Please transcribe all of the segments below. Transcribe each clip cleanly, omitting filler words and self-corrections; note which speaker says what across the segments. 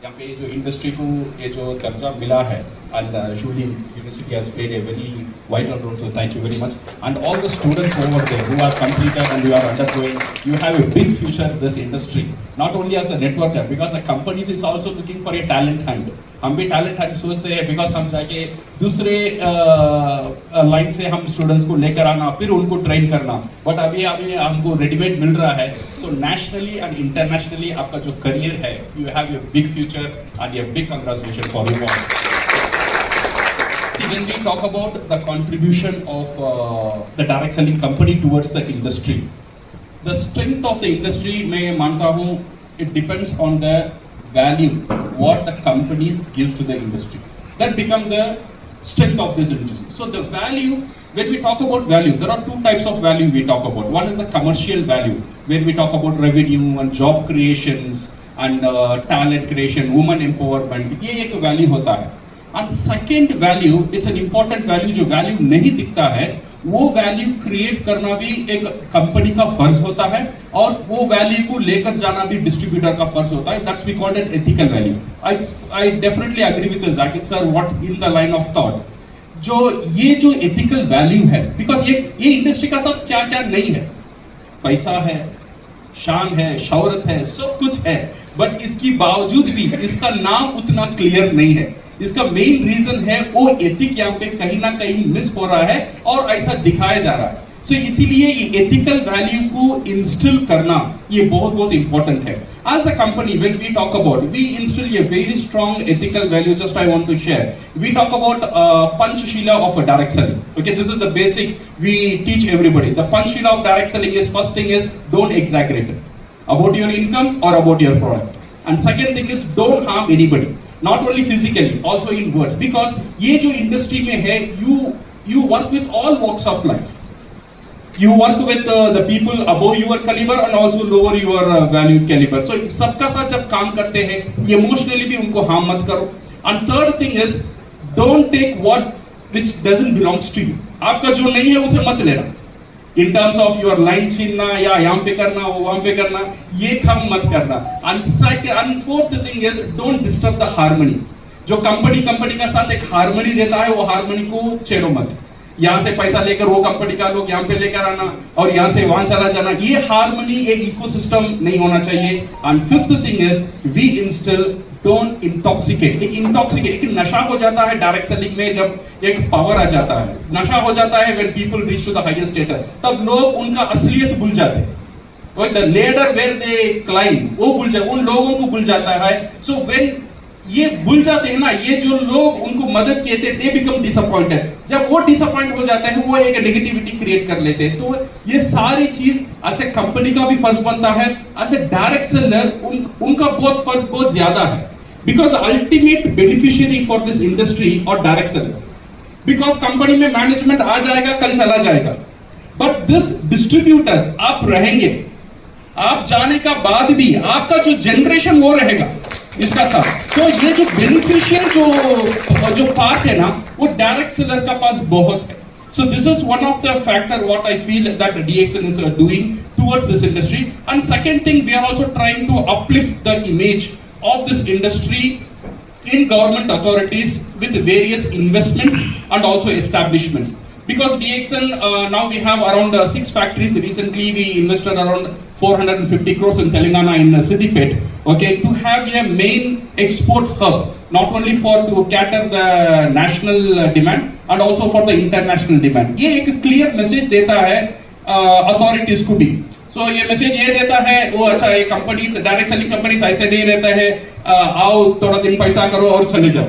Speaker 1: यहाँ पे जो इंडस्ट्री को ये जो दर्जा मिला है and surely university has played a very vital role, so thank you very much. And all the students over there who are completed and who are undergoing, you have a big future in this industry, not only as a networker, because the companies is also looking for a talent hunt. हम भी talent hunt सोचते हैं because हम जाके दूसरे line से हम students को लेकर आना, फिर उनको ट्रेन करना, बट अभी अभी हमको रेडीमेड मिल रहा है. सो नेशनली एंड इंटरनेशनली आपका जो करियर है, you have a big future and a big congratulation for you all. See, when we talk about the contribution of the direct selling company towards the industry, the strength of the industry, मैं मानता हूँ, it depends on the value what the companies gives to the industry. That becomes the strength of this industry. So the value, when we talk about value, there are two types of value we talk about. One is the commercial value, where we talk about revenue and job creations and talent creation, woman empowerment. ये एक value होता है. And second value, it's an important value, जो value नहीं दिखता है, वो value create करना भी एक कंपनी का फर्ज होता है, और वो value को लेकर जाना भी डिस्ट्रीब्यूटर का फर्ज होता है. That's we call it ethical value. I definitely agree with Zakir sir. What in the line of thought, जो ये जो ethical value है, because ये इंडस्ट्री का साथ क्या क्या नहीं है, पैसा है, शान है, शौहरत है, सब कुछ है, बट इसकी बावजूद भी इसका नाम उतना क्लियर नहीं है. इसका मेन रीजन है वो एथिक यहाँ पे कहीं ना कहीं मिस हो रहा है और ऐसा दिखाया जा रहा है. सो इसीलिए ये एथिकल वैल्यू को इंस्टिल करना ये बहुत बहुत इंपॉर्टेंट है. As a company, when we talk about, we instill a very strong ethical value. Just I want to share. We talk about Panchashila of a direct selling. Okay, this is the basic we teach everybody. The Panchashila of direct selling is, first thing is, don't exaggerate about your income or about your product. And second thing is, don't harm anybody. Not only physically, also in words. Because ये जो industry में है, you work with all walks of life. You work with the people above your caliber and also lower your value caliber. So सबका साथ जब काम करते हैं, emotionally भी उनको harm मत करो. And third thing is, don't take what which doesn't belongs to you. आपका जो नहीं है उसे मत लेना. In terms of your line छीनना या यहाँ पे करना, वहाँ पे करना, ये काम मत करना. And fourth thing is, don't disturb the harmony. जो कंपनी का साथ एक हार्मनी देता है, वो हार्मनी को छेड़ो मत. यहाँ से पैसा लेकर वो कंपनी का लोग यहाँ पे लेकर आना और यहाँ से वहाँ चला जाना, ये हार्मनी, एक इकोसिस्टम नहीं होना चाहिए. And fifth thing is, we instil don't intoxicate. एक नशा हो जाता है डायरेक्ट सेलिंग में, जब एक पावर आ जाता है, नशा हो जाता है when people reach to the highest status, तब लोग उनका असलियत भूल जाते हैं. The ladder where they climb, वो भूल जाए, उन लोगों को भूल जाता है. सो व्हेन ये भूल जाते हैं ना, ये जो लोग उनको मदद किए थे, दे बिकम डिसअपॉइंटेड. जब वो डिसअपॉइंट हो जाते हैं, वो एक नेगेटिविटी क्रिएट कर लेते हैं. तो ये सारी चीज ऐसे कंपनी का भी फर्ज बनता है, ऐसे डायरेक्ट सेलर उनका बहुत फर्ज बहुत ज्यादा है. Because ultimate beneficiary for this industry और डायरेक्ट सेलर्स, बिकॉज कंपनी में मैनेजमेंट आ जाएगा, कल चला जाएगा, बट दिस डिस्ट्रीब्यूटर्स आप रहेंगे, आप जाने का बाद भी आपका जो जनरेशन वो रहेगा इसका साथ. तो ये जो बेनिफिशियल जो पार्ट है ना, वो डायरेक्ट सेलर का पास बहुत है. So this is one of the factor what I feel that DXN is doing towards this industry. And second thing, we are also trying to uplift the image of this industry in government authorities with various investments and also establishments. Because DXN now we have around 6 factories. Recently we invested around 450 crores in Telangana in Siddipet, okay, to have a main export hub, not only for to cater the national demand and also for the international demand. ये एक clear message देता है authorities को भी. So ये message ये देता है, वो अच्छा, ये कंपनीज, डायरेक्ट सेलिंग कंपनीज ऐसे नहीं रहता है, आओ थोड़ा दिन पैसा करो और चले जाओ.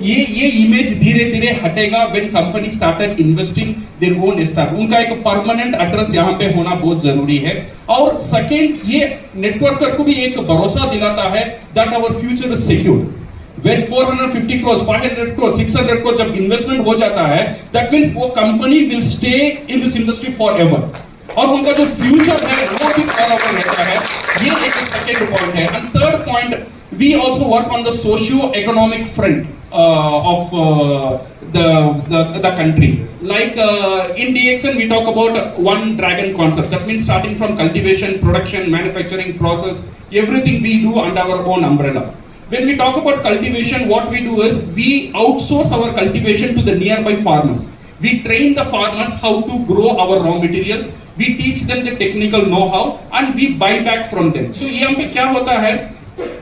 Speaker 1: ये इमेज धीरे धीरे हटेगा when company started investing their own staff. उनका एक परमानेंट एड्रेस यहाँ पे होना बहुत जरूरी है. और सेकेंड, ये नेटवर्कर को भी एक भरोसा दिलाता है that our future is secure. When 450 crores, 500 crores, 600 crores जब इन्वेस्टमेंट हो जाता है, that means वो company will stay in this industry forever. और उनका जो फ्यूचर है वो भी फॉरएवर रहता है. ये एक सेकेंड पॉइंट है. And third point, we also work on the socio economic front of the country. Like in DXN we talk about one dragon concept. That means starting from cultivation, production, manufacturing process, everything we do under our own umbrella. when we talk about cultivation, what we do is we outsource our cultivation to the nearby farmers. We train the farmers how to grow our raw materials. We teach them the technical know-how and we buy back from them. So यहाँ पे क्या होता है?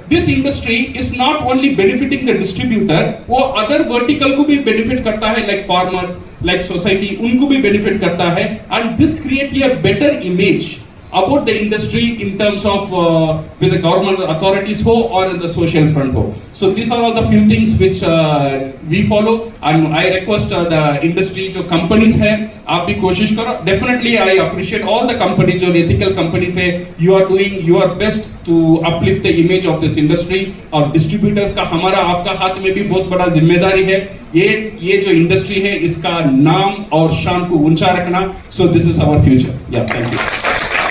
Speaker 1: This industry is not only benefiting the distributor, वो other vertical को भी benefit करता है, like farmers, like society, उनको भी benefit करता है, and this create a better image about the industry in terms of with the government authorities ho or in the social front ho. So these are all the few things which we follow, and I request the industry जो companies है आप भी कोशिश करो. Definitely I appreciate all the companies जो ethical companies है, you are doing your best to uplift the image of this industry. और distributors का हमारा आपका हाथ में भी बहुत बड़ा जिम्मेदारी है. ये जो industry है इसका नाम और शान को ऊंचा रखना. So this is our future. Yeah, thank you.